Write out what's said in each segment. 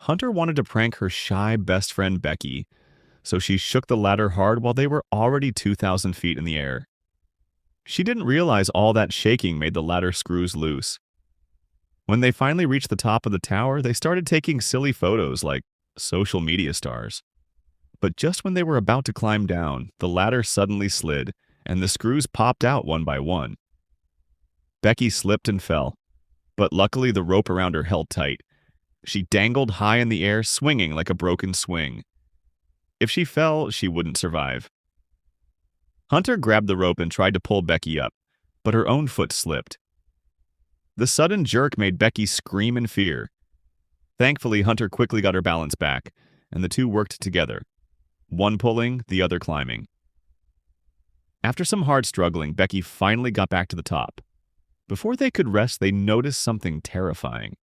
Hunter wanted to prank her shy best friend Becky, so she shook the ladder hard while they were already 2,000 feet in the air. She didn't realize all that shaking made the ladder screws loose. When they finally reached the top of the tower, they started taking silly photos like social media stars. But just when they were about to climb down, the ladder suddenly slid, and the screws popped out one by one. Becky slipped and fell, but luckily the rope around her held tight. She dangled high in the air, swinging like a broken swing. If she fell, she wouldn't survive. Hunter grabbed the rope and tried to pull Becky up, but her own foot slipped. The sudden jerk made Becky scream in fear. Thankfully, Hunter quickly got her balance back, and the two worked together, one pulling, the other climbing. After some hard struggling, Becky finally got back to the top. Before they could rest, they noticed something terrifying.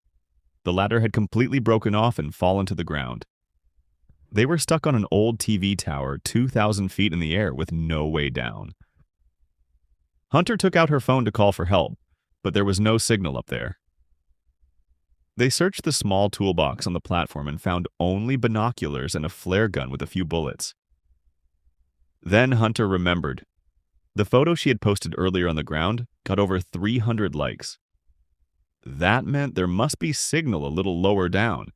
The ladder had completely broken off and fallen to the ground. They were stuck on an old TV tower 2,000 feet in the air with no way down. Hunter took out her phone to call for help, but there was no signal up there. They searched the small toolbox on the platform and found only binoculars and a flare gun with a few bullets. Then Hunter remembered. The photo she had posted earlier on the ground got over 300 likes. That meant there must be signal a little lower down.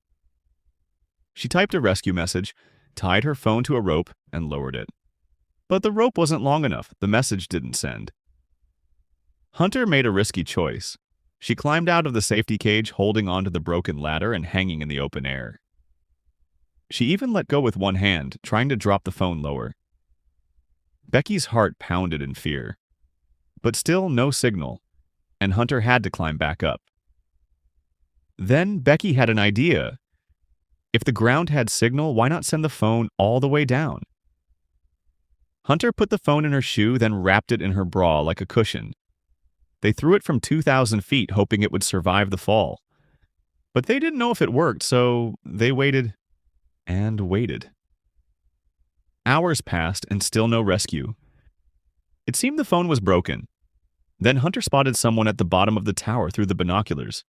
She typed a rescue message, tied her phone to a rope, and lowered it. But the rope wasn't long enough. The message didn't send. Hunter made a risky choice. She climbed out of the safety cage, holding onto the broken ladder and hanging in the open air. She even let go with one hand, trying to drop the phone lower. Becky's heart pounded in fear. But still no signal, and Hunter had to climb back up. Then Becky had an idea. If the ground had signal, why not send the phone all the way down? Hunter put the phone in her shoe, then wrapped it in her bra like a cushion. They threw it from 2,000 feet, hoping it would survive the fall. But they didn't know if it worked, so they waited and waited. Hours passed and still no rescue. It seemed the phone was broken. Then Hunter spotted someone at the bottom of the tower through the binoculars.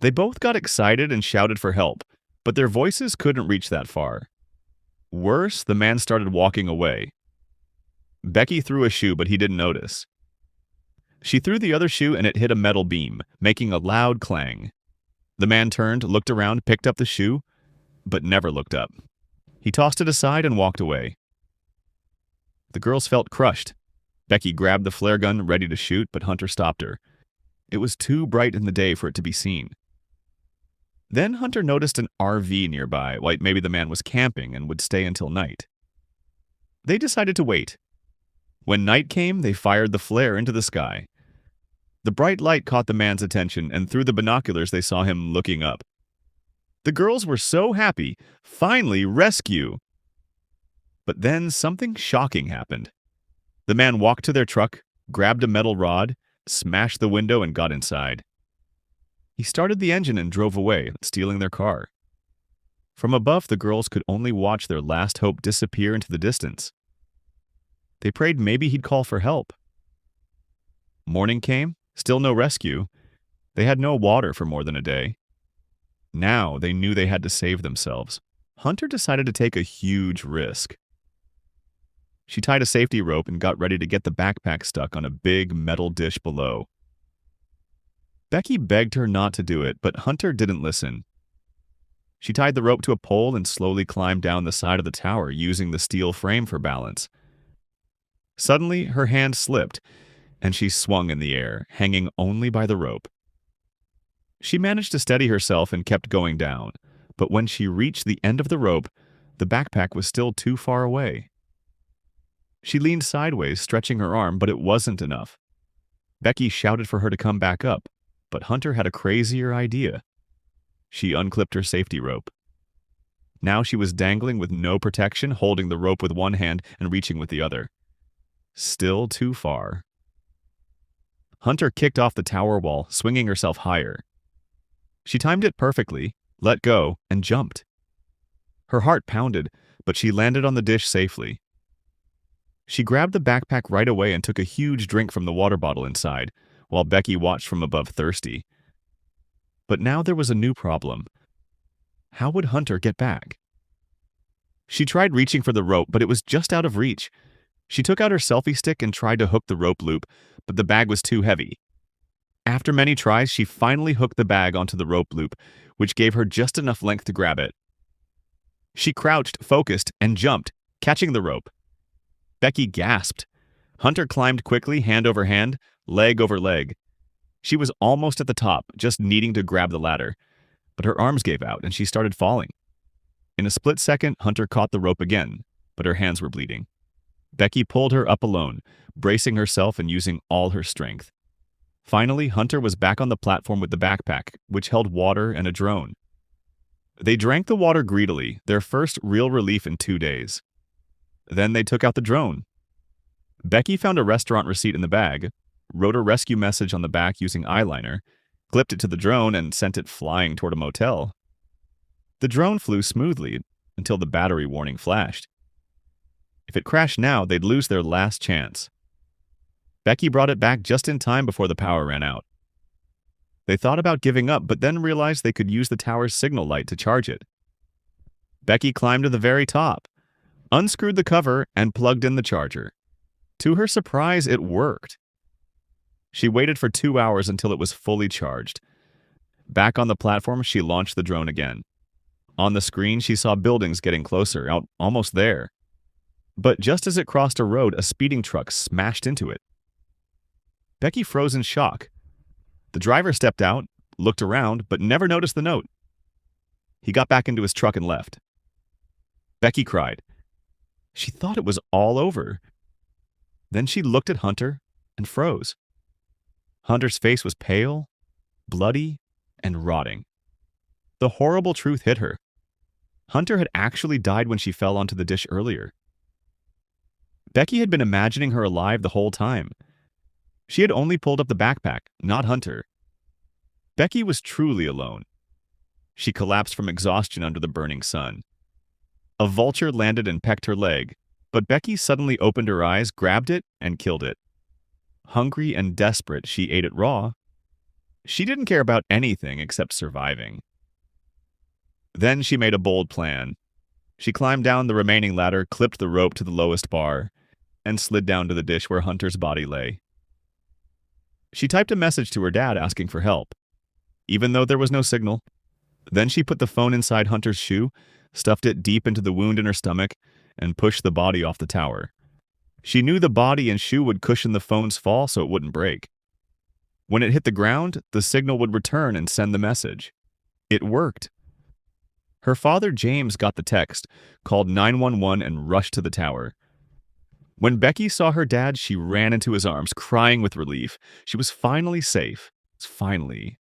They both got excited and shouted for help, but their voices couldn't reach that far. Worse, the man started walking away. Becky threw a shoe, but he didn't notice. She threw the other shoe and it hit a metal beam, making a loud clang. The man turned, looked around, picked up the shoe, but never looked up. He tossed it aside and walked away. The girls felt crushed. Becky grabbed the flare gun, ready to shoot, but Hunter stopped her. It was too bright in the day for it to be seen. Then Hunter noticed an RV nearby, like maybe the man was camping and would stay until night. They decided to wait. When night came, they fired the flare into the sky. The bright light caught the man's attention, and through the binoculars they saw him looking up. The girls were so happy. Finally, rescue! But then something shocking happened. The man walked to their truck, grabbed a metal rod, smashed the window, and got inside. He started the engine and drove away, stealing their car. From above, the girls could only watch their last hope disappear into the distance. They prayed maybe he'd call for help. Morning came, still no rescue. They had no water for more than a day. Now they knew they had to save themselves. Hunter decided to take a huge risk. She tied a safety rope and got ready to get the backpack stuck on a big metal dish below. Becky begged her not to do it, but Hunter didn't listen. She tied the rope to a pole and slowly climbed down the side of the tower, using the steel frame for balance. Suddenly, her hand slipped, and she swung in the air, hanging only by the rope. She managed to steady herself and kept going down, but when she reached the end of the rope, the backpack was still too far away. She leaned sideways, stretching her arm, but it wasn't enough. Becky shouted for her to come back up, but Hunter had a crazier idea. She unclipped her safety rope. Now she was dangling with no protection, holding the rope with one hand and reaching with the other. Still too far. Hunter kicked off the tower wall, swinging herself higher. She timed it perfectly, let go, and jumped. Her heart pounded, but she landed on the dish safely. She grabbed the backpack right away and took a huge drink from the water bottle inside, while Becky watched from above thirsty. But now there was a new problem. How would Hunter get back? She tried reaching for the rope, but it was just out of reach. She took out her selfie stick and tried to hook the rope loop, but the bag was too heavy. After many tries, she finally hooked the bag onto the rope loop, which gave her just enough length to grab it. She crouched, focused, and jumped, catching the rope. Becky gasped. Hunter climbed quickly, hand over hand, leg over leg. She was almost at the top, just needing to grab the ladder. But her arms gave out, and she started falling. In a split second, Hunter caught the rope again, but her hands were bleeding. Becky pulled her up alone, bracing herself and using all her strength. Finally, Hunter was back on the platform with the backpack, which held water and a drone. They drank the water greedily, their first real relief in 2 days. Then they took out the drone. Becky found a restaurant receipt in the bag, wrote a rescue message on the back using eyeliner, clipped it to the drone, and sent it flying toward a motel. The drone flew smoothly until the battery warning flashed. If it crashed now, they'd lose their last chance. Becky brought it back just in time before the power ran out. They thought about giving up, but then realized they could use the tower's signal light to charge it. Becky climbed to the very top, unscrewed the cover, and plugged in the charger. To her surprise, it worked. She waited for 2 hours until it was fully charged. Back on the platform, she launched the drone again. On the screen, she saw buildings getting closer, out almost there. But just as it crossed a road, a speeding truck smashed into it. Becky froze in shock. The driver stepped out, looked around, but never noticed the note. He got back into his truck and left. Becky cried. She thought it was all over. Then she looked at Hunter and froze. Hunter's face was pale, bloody, and rotting. The horrible truth hit her. Hunter had actually died when she fell onto the dish earlier. Becky had been imagining her alive the whole time. She had only pulled up the backpack, not Hunter. Becky was truly alone. She collapsed from exhaustion under the burning sun. A vulture landed and pecked her leg, but Becky suddenly opened her eyes, grabbed it, and killed it. Hungry and desperate, she ate it raw. She didn't care about anything except surviving. Then she made a bold plan. She climbed down the remaining ladder, clipped the rope to the lowest bar, and slid down to the dish where Hunter's body lay. She typed a message to her dad asking for help, even though there was no signal. Then she put the phone inside Hunter's shoe, stuffed it deep into the wound in her stomach, and pushed the body off the tower. She knew the body and shoe would cushion the phone's fall so it wouldn't break. When it hit the ground, the signal would return and send the message. It worked. Her father, James, got the text, called 911, and rushed to the tower. When Becky saw her dad, she ran into his arms, crying with relief. She was finally safe. Finally.